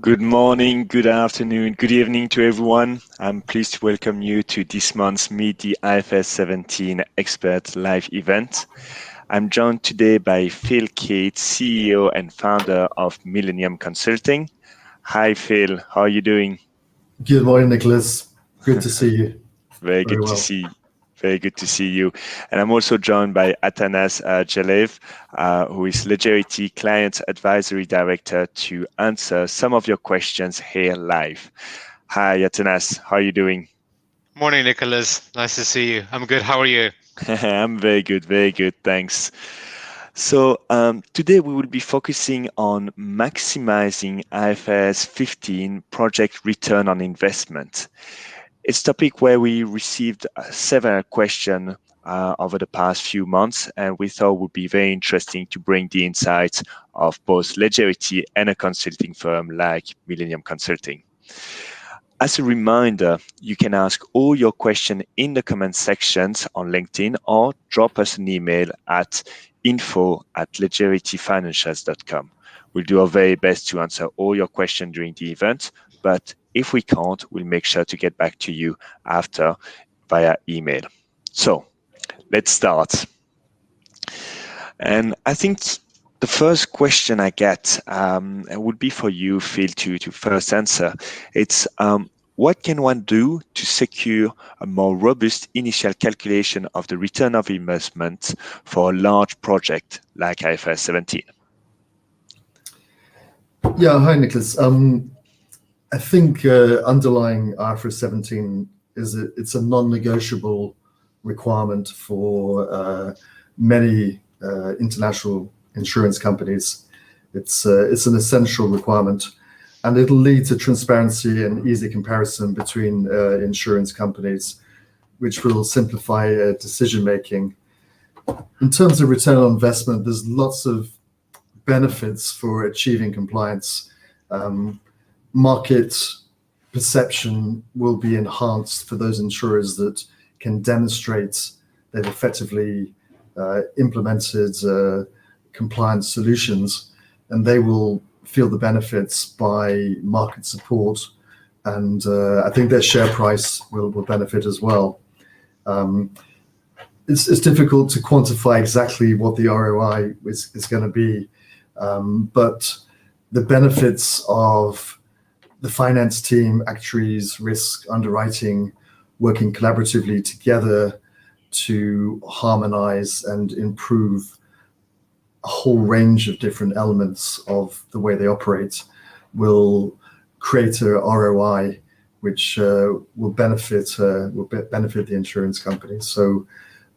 Good morning, good afternoon, good evening to everyone. I'm pleased to welcome you to this month's Meet the IFRS 17 Expert live event. I'm joined today by Phil Keet, CEO and founder of Millennium Consulting. Hi, Phil. How are you doing? Good morning, Nicholas. Good to see you. Very good to see you. Very good to see you. And I'm also joined by Atanas Jalev, who is Legerity Client Advisory Director, to answer some of your questions here live. Hi, Atanas. How are you doing? Morning, Nicholas. Nice to see you. I'm good. How are you? I'm very good. Very good. Thanks. So today we will be focusing on maximizing IFRS 15 project return on investment. It's a topic where we received several questions over the past few months, and we thought it would be very interesting to bring the insights of both Legerity and a consulting firm like Millennium Consulting. As a reminder, you can ask all your questions in the comment sections on LinkedIn or drop us an email at info@legerityfinancials.com. We'll do our very best to answer all your questions during the event, but if we can't, we'll make sure to get back to you after via email. So let's start. And I think the first question I get would be for you, Phil, to first answer. It's what can one do to secure a more robust initial calculation of the return of investment for a large project like IFRS 17? Yeah, hi, Nicholas. I think underlying IFRS 17 is it's a non-negotiable requirement for many international insurance companies. It's an essential requirement, and it'll lead to transparency and easy comparison between insurance companies, which will simplify decision making. In terms of return on investment, there's lots of benefits for achieving compliance. Market perception will be enhanced for those insurers that can demonstrate they've effectively implemented compliance solutions, and they will feel the benefits by market support, and I think their share price will benefit as well. It's difficult to quantify exactly what the ROI is going to be, but the benefits of the finance team, actuaries, risk, underwriting, working collaboratively together to harmonize and improve a whole range of different elements of the way they operate will create a ROI which will benefit the insurance company. So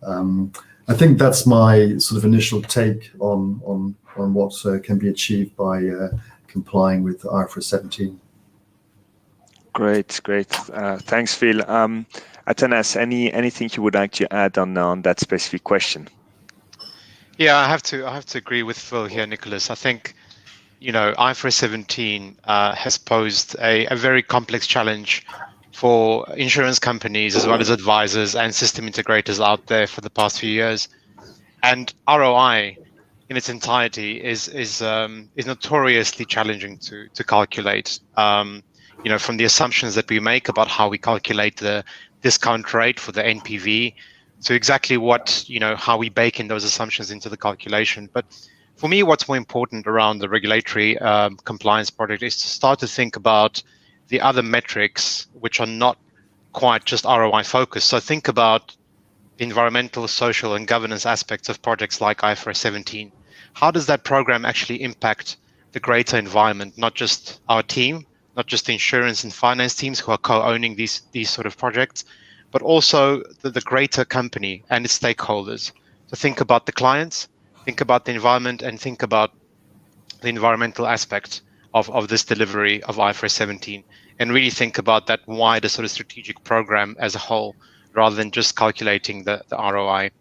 I think that's my sort of initial take on what can be achieved by complying with IFRS 17. Great. Thanks, Phil. Atanas, anything you would like to add on that specific question? Yeah, I have to agree with Phil here, Nicholas. I think, IFRS 17 has posed a very complex challenge for insurance companies as well as advisors and system integrators out there for the past few years. And ROI in its entirety is notoriously challenging to calculate. From the assumptions that we make about how we calculate the discount rate for the NPV to exactly how we bake in those assumptions into the calculation. But for me, what's more important around the regulatory compliance project is to start to think about the other metrics which are not quite just ROI focused. So think about the environmental, social, and governance aspects of projects like IFRS 17. How does that program actually impact the greater environment, not just our team, not just the insurance and finance teams who are co-owning these sort of projects, but also the greater company and its stakeholders? So think about the clients, think about the environment, and think about the environmental aspect of this delivery of IFRS 17, and really think about that wider sort of strategic program as a whole, rather than just calculating the ROI.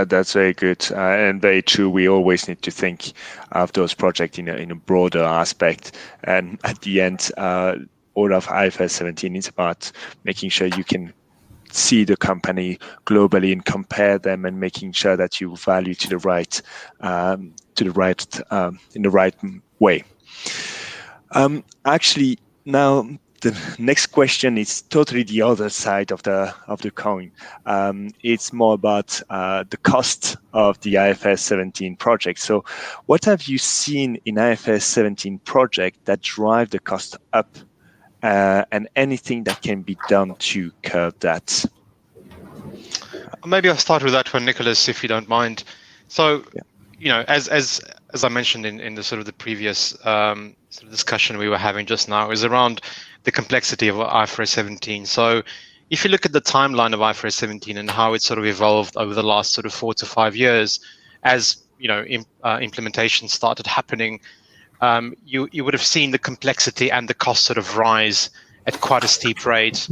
That's very good and very true. We always need to think of those projects in a broader aspect. And at the end, all of IFRS 17 is about making sure you can see the company globally and compare them, and making sure that you value in the right way. Actually, now the next question is totally the other side of the coin. It's more about the cost of the IFRS 17 project. So, what have you seen in IFRS 17 project that drive the cost up, and anything that can be done to curb that? Maybe I'll start with that one, Nicholas, if you don't mind. So, as I mentioned in the sort of the previous sort of discussion we were having just now, is around the complexity of IFRS 17. So, if you look at the timeline of IFRS 17 and how it sort of evolved over the last sort of 4 to 5 years, as implementation started happening, you would have seen the complexity and the cost sort of rise at quite a steep rate.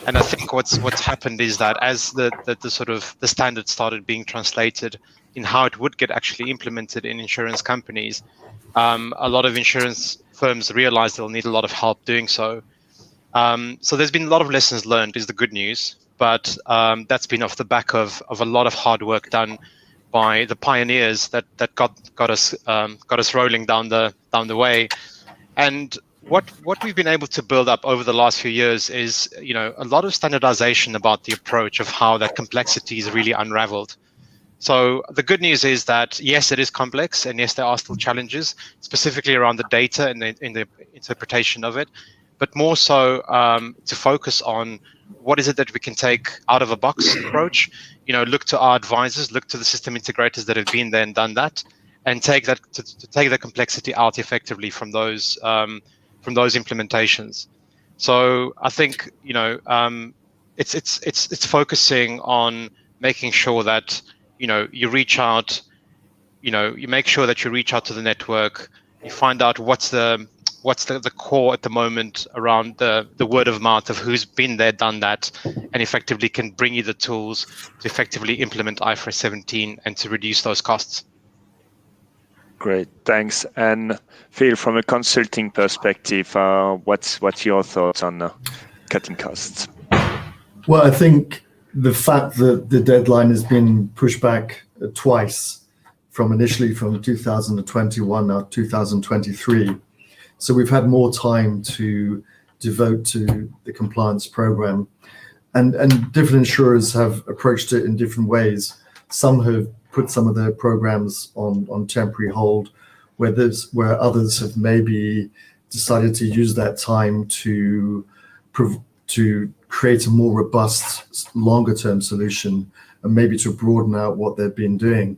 And I think what's happened is that as the sort of the standards started being translated in how it would get actually implemented in insurance companies, a lot of insurance firms realized they'll need a lot of help doing so. So there's been a lot of lessons learned, is the good news, but that's been off the back of a lot of hard work done by the pioneers that got us rolling down the way. And what we've been able to build up over the last few years is, a lot of standardization about the approach of how that complexity is really unraveled. So the good news is that, yes, it is complex, and yes, there are still challenges, specifically around the data and in the interpretation of it, but more so to focus on what is it that we can take out of a box approach, look to our advisors, look to the system integrators that have been there and done that, and take that to take the complexity out effectively from those implementations. So I think it's focusing on making sure that you reach out, you make sure that you reach out to the network, you find out what's the core at the moment around the word of mouth of who's been there, done that, and effectively can bring you the tools to effectively implement IFRS 17 and to reduce those costs. Great, thanks. And Phil, from a consulting perspective, what's your thoughts on cutting costs? Well, I think the fact that the deadline has been pushed back twice, initially from 2021 now 2023, so we've had more time to devote to the compliance program, and different insurers have approached it in different ways. Some have put some of their programs on temporary hold, where others have maybe decided to use that time to create a more robust, longer-term solution, and maybe to broaden out what they've been doing.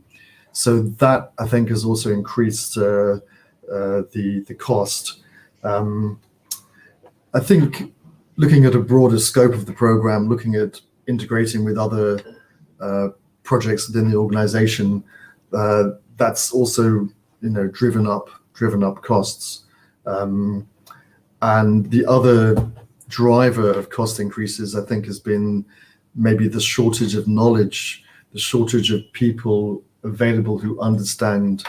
So that, I think, has also increased the cost. I think looking at a broader scope of the program, looking at integrating with other projects within the organization, that's also driven up costs. And the other driver of cost increases, I think, has been maybe the shortage of knowledge, the shortage of people available who understand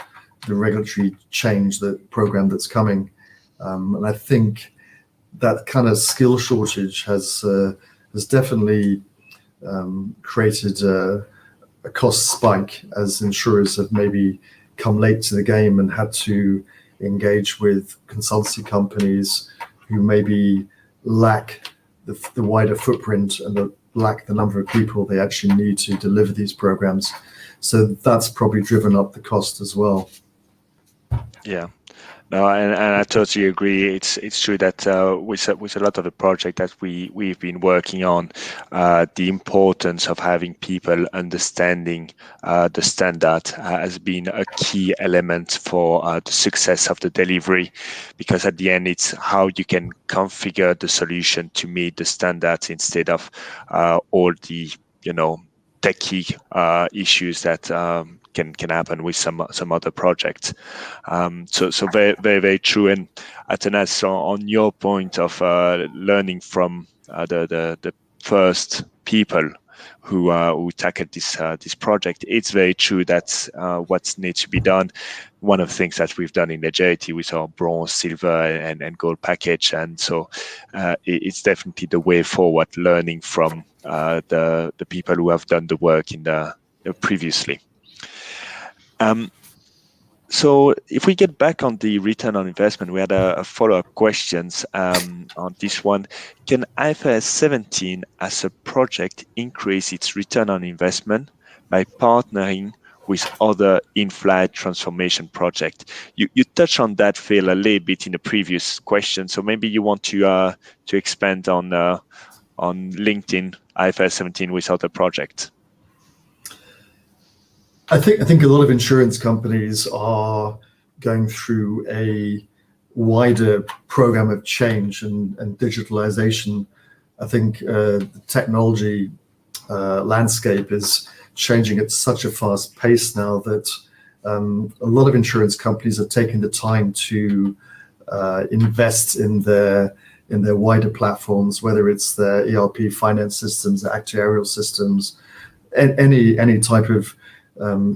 the regulatory change, the program that's coming. And I think that kind of skill shortage has definitely created a cost spike, as insurers have maybe come late to the game and had to engage with consultancy companies who maybe lack the wider footprint and lack the number of people they actually need to deliver these programs. So that's probably driven up the cost as well. Yeah. No, and I totally agree. It's true that with a lot of the project that we've been working on, the importance of having people understanding the standard has been a key element for the success of the delivery, because at the end it's how you can configure the solution to meet the standards instead of all the techie issues that can happen with some other projects. So very, very, very true. And Atanas, on your point of learning from the first people who tackled this project, it's very true that what needs to be done. One of the things that we've done in Legerity with our bronze, silver, and gold package, and so it's definitely the way forward. Learning from the people who have done the work in the previously. So if we get back on the return on investment, we had a follow-up questions on this one. Can IFRS 17 as a project increase its return on investment by partnering with other in-flight transformation projects? You touched on that, Phil, a little bit in the previous question. So maybe you want to expand on LinkedIn IFRS 17 with other projects. I think a lot of insurance companies are going through a wider program of change and digitalization. I think the technology landscape is changing at such a fast pace now that a lot of insurance companies are taking the time to invest in their wider platforms, whether it's their ERP finance systems, actuarial systems, any type of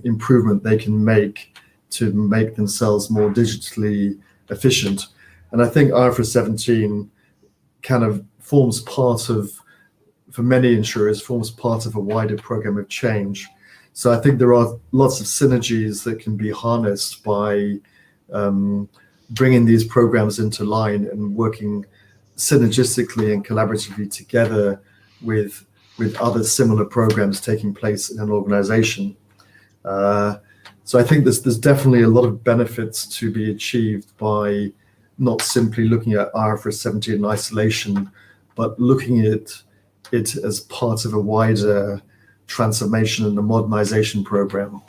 improvement they can make to make themselves more digitally efficient. And I think IFRS 17 kind of forms part of, for many insurers, forms part of a wider program of change. So I think there are lots of synergies that can be harnessed by bringing these programs into line and working synergistically and collaboratively together with other similar programs taking place in an organization. So I think there's definitely a lot of benefits to be achieved by not simply looking at IFRS 17 in isolation, but looking at it as part of a wider transformation and a modernization program.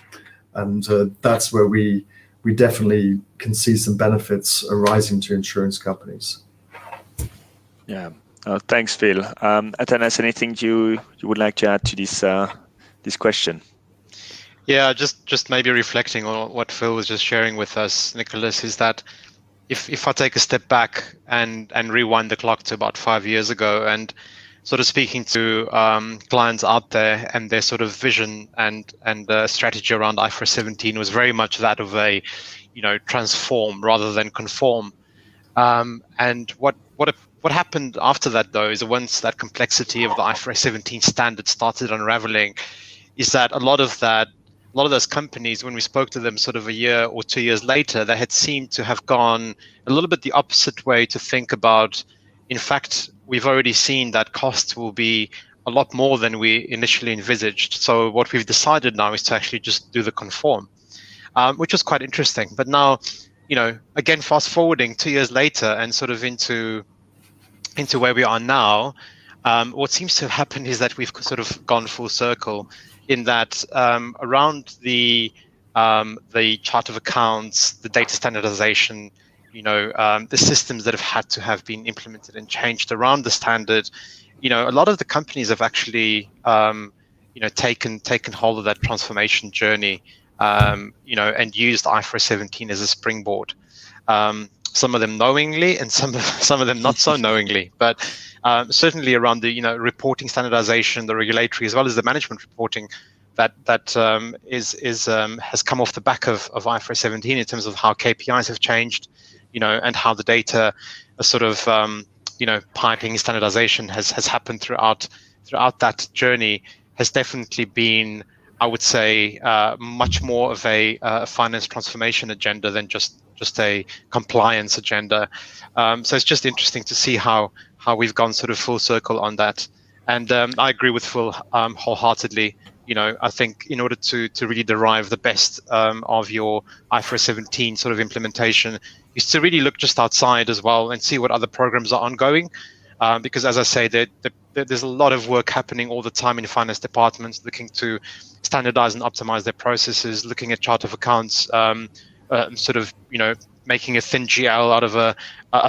And that's where we definitely can see some benefits arising to insurance companies. Yeah. Thanks, Phil. Atanas, anything you would like to add to this question? Yeah, just maybe reflecting on what Phil was just sharing with us, Nicholas, is that if I take a step back and rewind the clock to about 5 years ago and sort of speaking to clients out there, and their sort of vision and strategy around IFRS 17 was very much that of a, transform rather than conform. And what happened after that, though, is once that complexity of the IFRS 17 standard started unraveling, is that a lot of those companies, when we spoke to them sort of a year or 2 years later, they had seemed to have gone a little bit the opposite way to think about, in fact, we've already seen that costs will be a lot more than we initially envisaged. So what we've decided now is to actually just do the conform, which was quite interesting. But now, again, fast forwarding 2 years later and sort of into where we are now, what seems to have happened is that we've sort of gone full circle in that around the chart of accounts, the data standardization, the systems that have had been implemented and changed around the standard, a lot of the companies have actually, taken hold of that transformation journey, and used IFRS 17 as a springboard. Some of them knowingly, and some of them not so knowingly, but certainly around the reporting standardization, the regulatory as well as the management reporting that has come off the back of IFRS 17 in terms of how KPIs have changed, and how the data sort of piping standardization has happened throughout that journey, has definitely been, I would say, much more of a finance transformation agenda than just a compliance agenda. So it's just interesting to see how we've gone sort of full circle on that. And I agree with Phil wholeheartedly. I think in order to really derive the best of your IFRS 17 sort of implementation is to really look just outside as well and see what other programs are ongoing. Because as I say, there's a lot of work happening all the time in finance departments looking to standardize and optimize their processes, looking at chart of accounts, sort of, making a thin GL out of a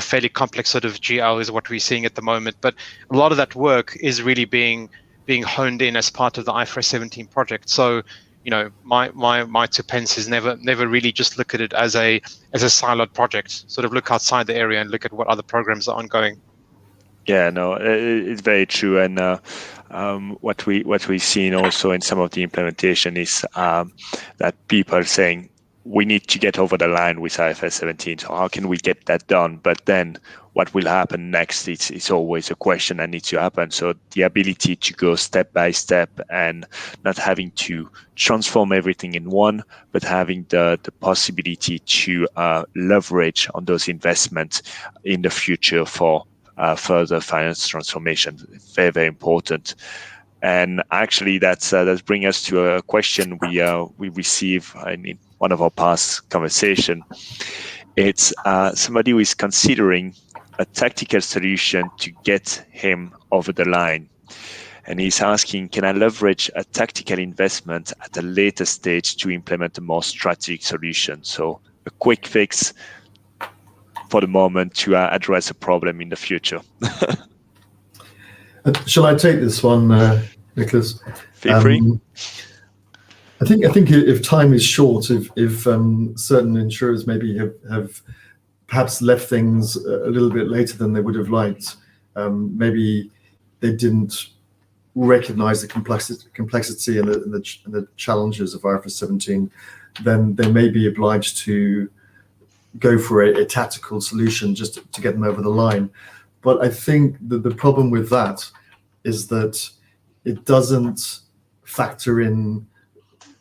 fairly complex sort of GL is what we're seeing at the moment. But a lot of that work is really being honed in as part of the IFRS 17 project. So, my 2 pence is never really just look at it as a siloed project. Sort of look outside the area and look at what other programs are ongoing. Yeah, no, it's very true. And what we've seen also in some of the implementation is that people are saying, we need to get over the line with IFRS 17. So how can we get that done? But then what will happen next? It's always a question that needs to happen. So the ability to go step by step and not having to transform everything in one, but having the possibility to leverage on those investments in the future for further finance transformation. Very, very important. And actually, that brings us to a question we receive in one of our past conversation. It's somebody who is considering a tactical solution to get him over the line. And he's asking, can I leverage a tactical investment at a later stage to implement a more strategic solution? So a quick fix for the moment to address a problem in the future. Shall I take this one, Nicholas? Feel free. I think if time is short, if certain insurers maybe have perhaps left things a little bit later than they would have liked, maybe they didn't recognize the complexity and the challenges of IFRS 17, then they may be obliged to go for a tactical solution just to get them over the line. But I think that the problem with that is that it doesn't factor in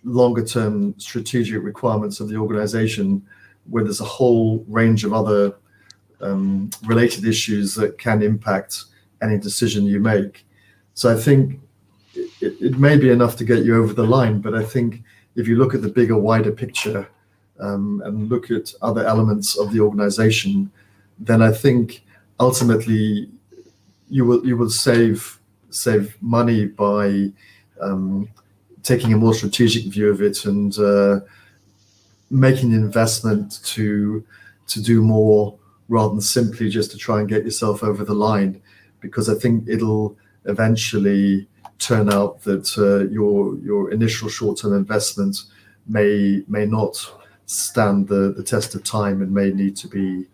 longer term strategic requirements of the organization, where there's a whole range of other related issues that can impact any decision you make. So I think it may be enough to get you over the line, but I think if you look at the bigger, wider picture and look at other elements of the organization, then I think ultimately you will save money by taking a more strategic view of it and making an investment to do more rather than simply just to try and get yourself over the line, because I think it'll eventually turn out that your initial short-term investment may not stand the test of time and may need to be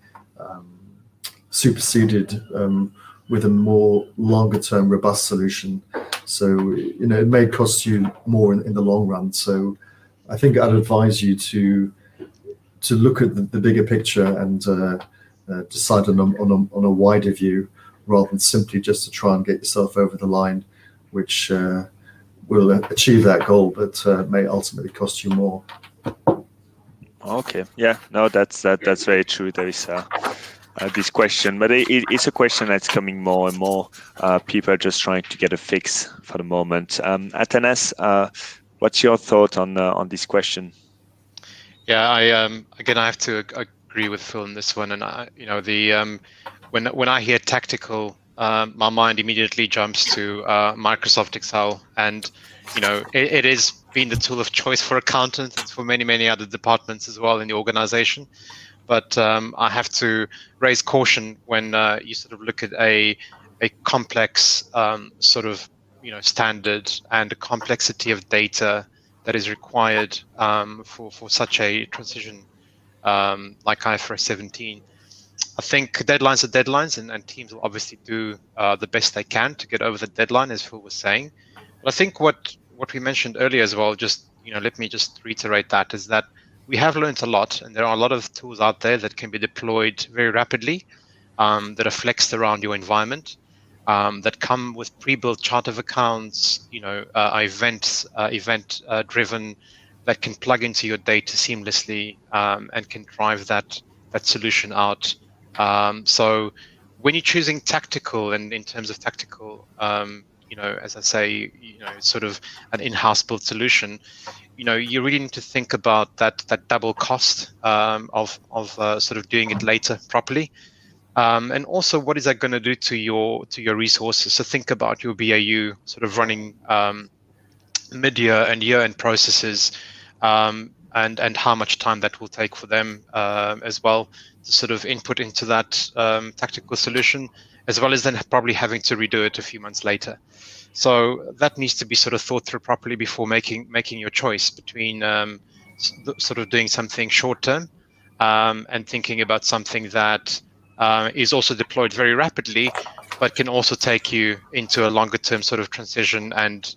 superseded with a more longer-term robust solution. So it may cost you more in the long run. So I think I'd advise you to look at the bigger picture and decide on a wider view rather than simply just to try and get yourself over the line, which will achieve that goal, but may ultimately cost you more. Okay, yeah, no, that's very true. There is this question, but it's a question that's coming more and more. People are just trying to get a fix for the moment. Atanas, what's your thought on this question? Yeah, I have to agree with Phil on this one, and when I hear tactical, my mind immediately jumps to Microsoft Excel, and it is been the tool of choice for accountants and for many other departments as well in the organization. But I have to raise caution when you sort of look at a complex standard and a complexity of data that is required for such a transition like IFRS 17. I think deadlines are deadlines, and teams will obviously do the best they can to get over the deadline, as Phil was saying. But I think what we mentioned earlier as well, just let me just reiterate that, is that we have learned a lot, and there are a lot of tools out there that can be deployed very rapidly, that are flexed around your environment, that come with pre-built chart of accounts, event driven, that can plug into your data seamlessly and can drive that solution out. So when you're choosing tactical, and in terms of tactical, as I say, sort of an in-house built solution, you really need to think about that double cost of sort of doing it later properly. And also, what is that going to do to your resources? So think about your BAU sort of running mid-year and year-end processes, and how much time that will take for them as well to sort of input into that tactical solution, as well as then probably having to redo it a few months later. So that needs to be sort of thought through properly before making your choice between sort of doing something short-term and thinking about something that is also deployed very rapidly, but can also take you into a longer-term sort of transition and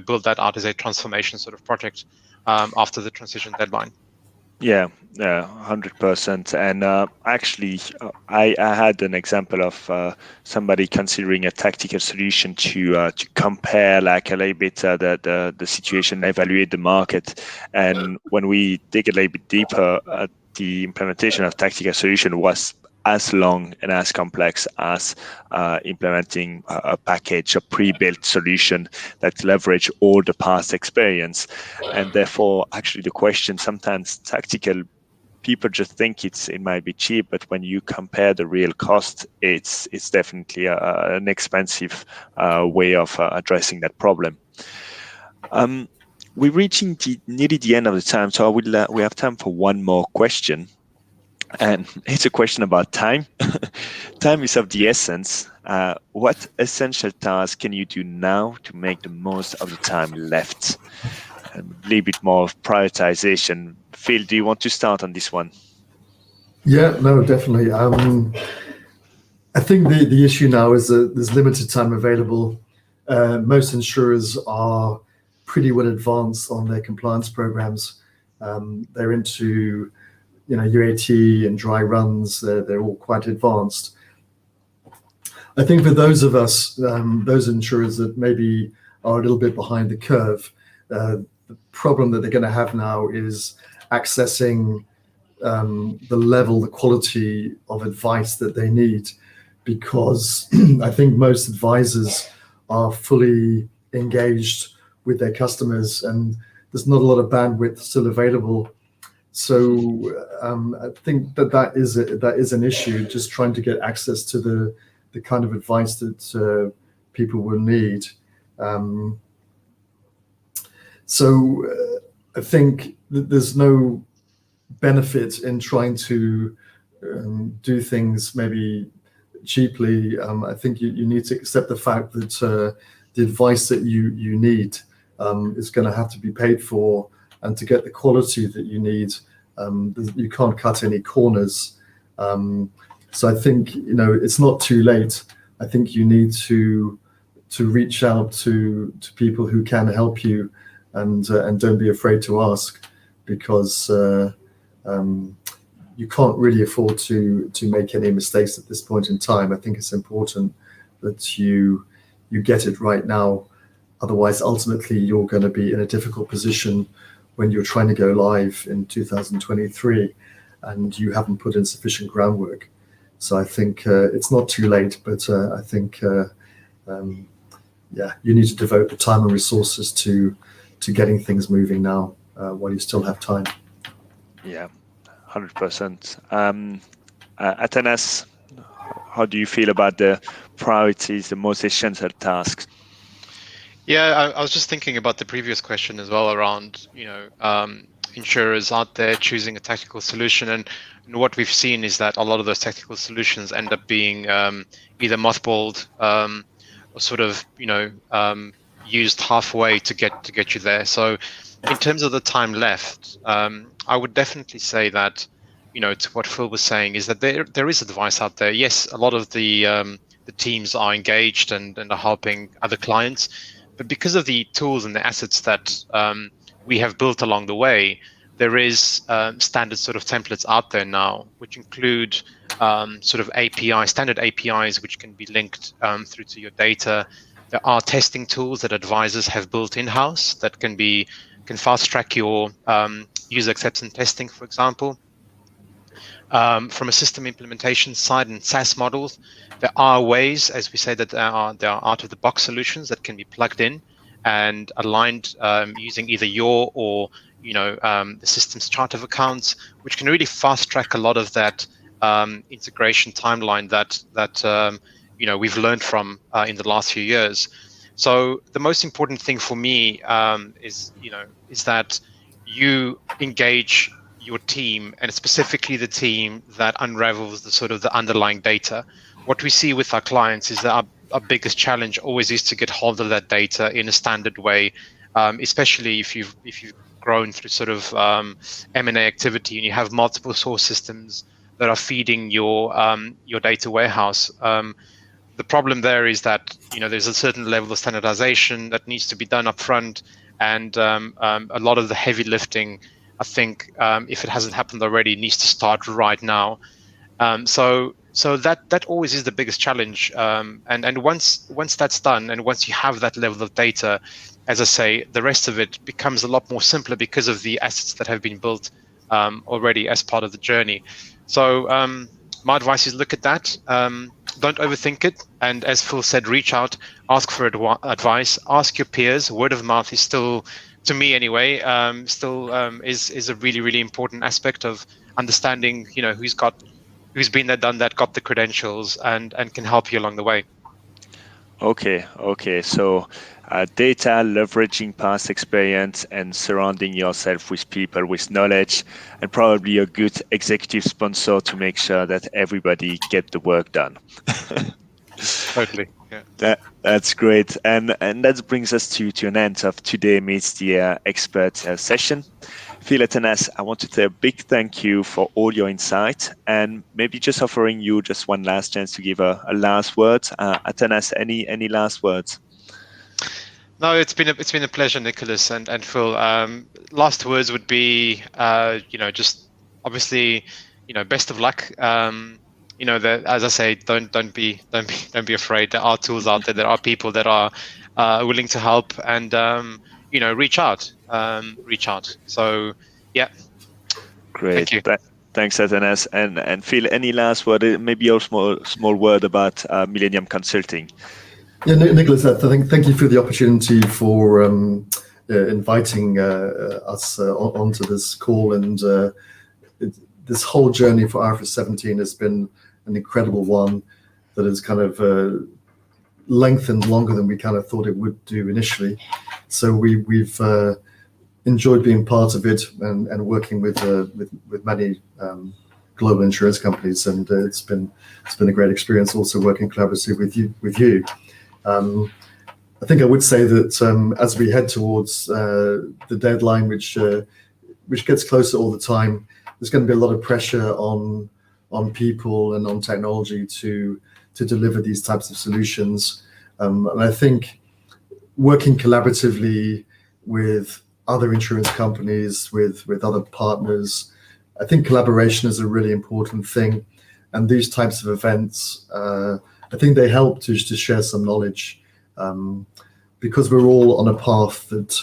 build that out as a transformation sort of project after the transition deadline. Yeah, yeah, 100%. And actually, I had an example of somebody considering a tactical solution to compare like a little bit the situation, evaluate the market. And when we dig a little bit deeper, the implementation of tactical solution was as long and as complex as implementing a package, a pre-built solution that leverage all the past experience. And therefore, actually, the question sometimes tactical people just think it might be cheap, but when you compare the real cost, it's definitely an expensive way of addressing that problem. We're reaching nearly the end of the time, so we have time for one more question. And it's a question about time. Time is of the essence. What essential tasks can you do now to make the most of the time left? A little bit more of prioritization. Phil, do you want to start on this one? Yeah, no, definitely. I think the issue now is that there's limited time available. Most insurers are pretty well advanced on their compliance programs. They're into UAT and dry runs. They're all quite advanced. I think for those of us, those insurers that maybe are a little bit behind the curve, the problem that they're going to have now is accessing the quality of advice that they need, because I think most advisors are fully engaged with their customers and there's not a lot of bandwidth still available. So I think that is an issue, just trying to get access to the kind of advice that people will need. So I think that there's no benefit in trying to do things maybe cheaply. I think you need to accept the fact that the advice that you need is going to have to be paid for, and to get the quality that you need, you can't cut any corners. So I think it's not too late. I think you need to reach out to people who can help you, and don't be afraid to ask, because you can't really afford to make any mistakes at this point in time. I think it's important that you get it right now. Otherwise, ultimately, you're going to be in a difficult position when you're trying to go live in 2023 and you haven't put in sufficient groundwork. So I think it's not too late, but I think you need to devote the time and resources to getting things moving now while you still have time. Yeah, 100%. Atanas, how do you feel about the priorities, the most essential tasks? Yeah, I was just thinking about the previous question as well around, insurers out there choosing a tactical solution. And what we've seen is that a lot of those tactical solutions end up being either mothballed or sort of, used halfway to get you there. So in terms of the time left, I would definitely say that, to what Phil was saying, is that there is advice out there. Yes, a lot of the teams are engaged and are helping other clients. But because of the tools and the assets that we have built along the way, there is standard sort of templates out there now, which include sort of standard APIs, which can be linked through to your data. There are testing tools that advisors have built in-house that can fast track your user acceptance testing, for example. From a system implementation side and SaaS models, there are ways, as we say, that there are out-of-the-box solutions that can be plugged in and aligned using either your or the system's chart of accounts, which can really fast track a lot of that integration timeline that we've learned from in the last few years. So the most important thing for me is that you engage your team, and specifically the team that unravels the underlying data. What we see with our clients is that our biggest challenge always is to get hold of that data in a standard way, especially if you've grown through sort of M&A activity and you have multiple source systems that are feeding your data warehouse. The problem there is that there's a certain level of standardization that needs to be done up front, and a lot of the heavy lifting I think if it hasn't happened already, it needs to start right now. So that always is the biggest challenge. And once that's done, and once you have that level of data, as I say, the rest of it becomes a lot more simpler because of the assets that have been built already as part of the journey. So my advice is look at that. Don't overthink it. And as Phil said, reach out, ask for advice, ask your peers. Word of mouth is still, to me anyway, is a really, really important aspect of understanding, who's been there, done that, got the credentials, and can help you along the way. Okay. So data, leveraging past experience, and surrounding yourself with people with knowledge, and probably a good executive sponsor to make sure that everybody get the work done. Totally. Yeah. That's great. And that brings us to an end of Today Meets the Expert session. Phil, Atanas, I want to say a big thank you for all your insight, and maybe just offering you just one last chance to give a last word. Atanas, any last words? No, it's been a pleasure, Nicholas and Phil. Last words would be, just obviously, best of luck. As I say, don't be afraid. There are tools out there. There are people that are willing to help, and reach out. So yeah. Great. Thank you. Thanks, Atanas. And Phil, any last word? Maybe a small word about Millennium Consulting. Yeah, Nicholas, thank you for the opportunity for inviting us onto this call. And this whole journey for IFRS 17 has been an incredible one that has kind of lengthened longer than we kind of thought it would do initially. So we've enjoyed being part of it and working with many global insurance companies, and it's been a great experience also working collaboratively with you. I think I would say that as we head towards the deadline, which gets closer all the time, there's going to be a lot of pressure on people and on technology to deliver these types of solutions. And I think working collaboratively with other insurance companies, with other partners, I think collaboration is a really important thing. And these types of events, I think they help to share some knowledge, because we're all on a path that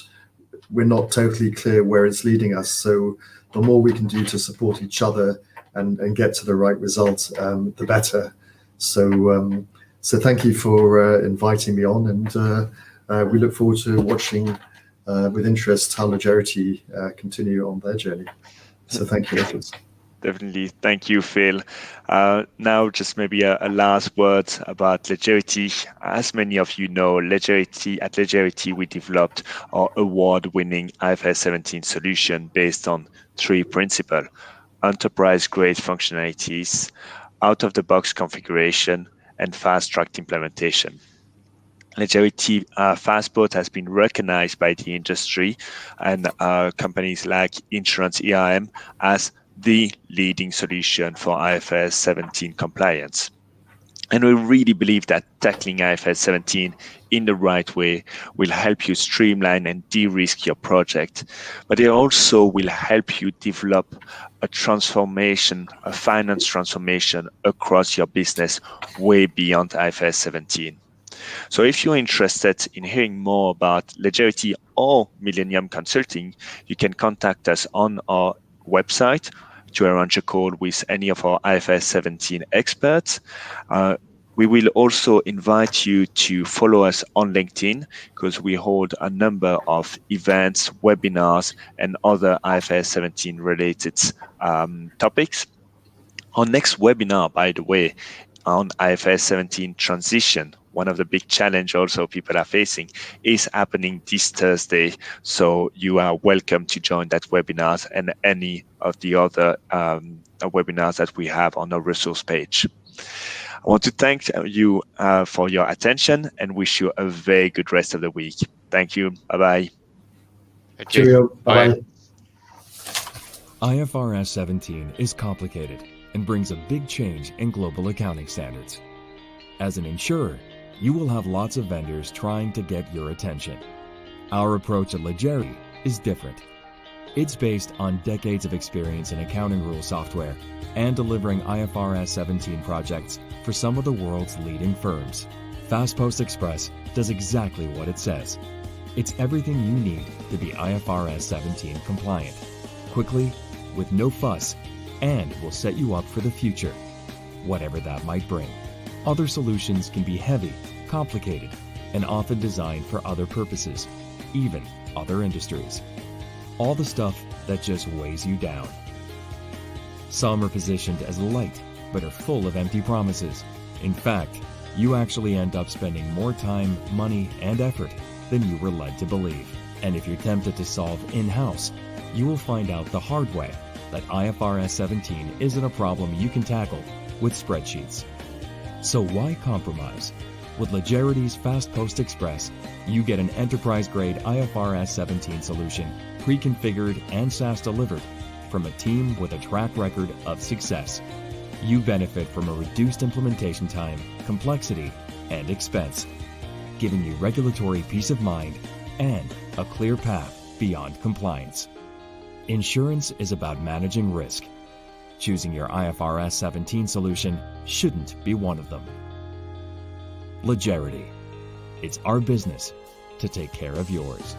we're not totally clear where it's leading us. So the more we can do to support each other and get to the right result, the better. So thank you for inviting me on, and we look forward to watching with interest how Legerity continue on their journey. So thank you, Nicholas. Definitely. Thank you, Phil. Now, just maybe a last word about Legerity. As many of you know, at Legerity, we developed our award-winning IFRS 17 solution based on 3 principles: enterprise-grade functionalities, out-of-the-box configuration, and fast-tracked implementation. Legerity Fastboat has been recognized by the industry and companies like InsuranceERM as the leading solution for IFRS 17 compliance. And we really believe that tackling IFRS 17 in the right way will help you streamline and de-risk your project, but it also will help you develop a finance transformation across your business way beyond IFRS 17. So if you're interested in hearing more about Legerity or Millennium Consulting, you can contact us on our website to arrange a call with any of our IFRS 17 experts. We will also invite you to follow us on LinkedIn, because we hold a number of events, webinars, and other IFRS 17 related topics. Our next webinar, by the way, on IFRS 17 transition, one of the big challenges also people are facing, is happening this Thursday. So you are welcome to join that webinar and any of the other webinars that we have on our resource page. I want to thank you for your attention and wish you a very good rest of the week. Thank you. Bye-bye. Thank you. Cheerio. Bye-bye. IFRS 17 is complicated and brings a big change in global accounting standards. As an insurer, you will have lots of vendors trying to get your attention. Our approach at Legerity is different. It's based on decades of experience in accounting rule software and delivering IFRS 17 projects for some of the world's leading firms. Fast Post Express does exactly what it says. It's everything you need to be IFRS 17 compliant, quickly, with no fuss, and will set you up for the future, whatever that might bring. Other solutions can be heavy, complicated, and often designed for other purposes, even other industries. All the stuff that just weighs you down. Some are positioned as light, but are full of empty promises. In fact, you actually end up spending more time, money, and effort than you were led to believe. And if you're tempted to solve in-house, you will find out the hard way that IFRS 17 isn't a problem you can tackle with spreadsheets. So why compromise? With Legerity's Fast Post Express, you get an enterprise-grade IFRS 17 solution, pre-configured and SaaS delivered from a team with a track record of success. You benefit from a reduced implementation time, complexity, and expense, giving you regulatory peace of mind and a clear path beyond compliance. Insurance is about managing risk. Choosing your IFRS 17 solution shouldn't be one of them. Legerity. It's our business to take care of yours.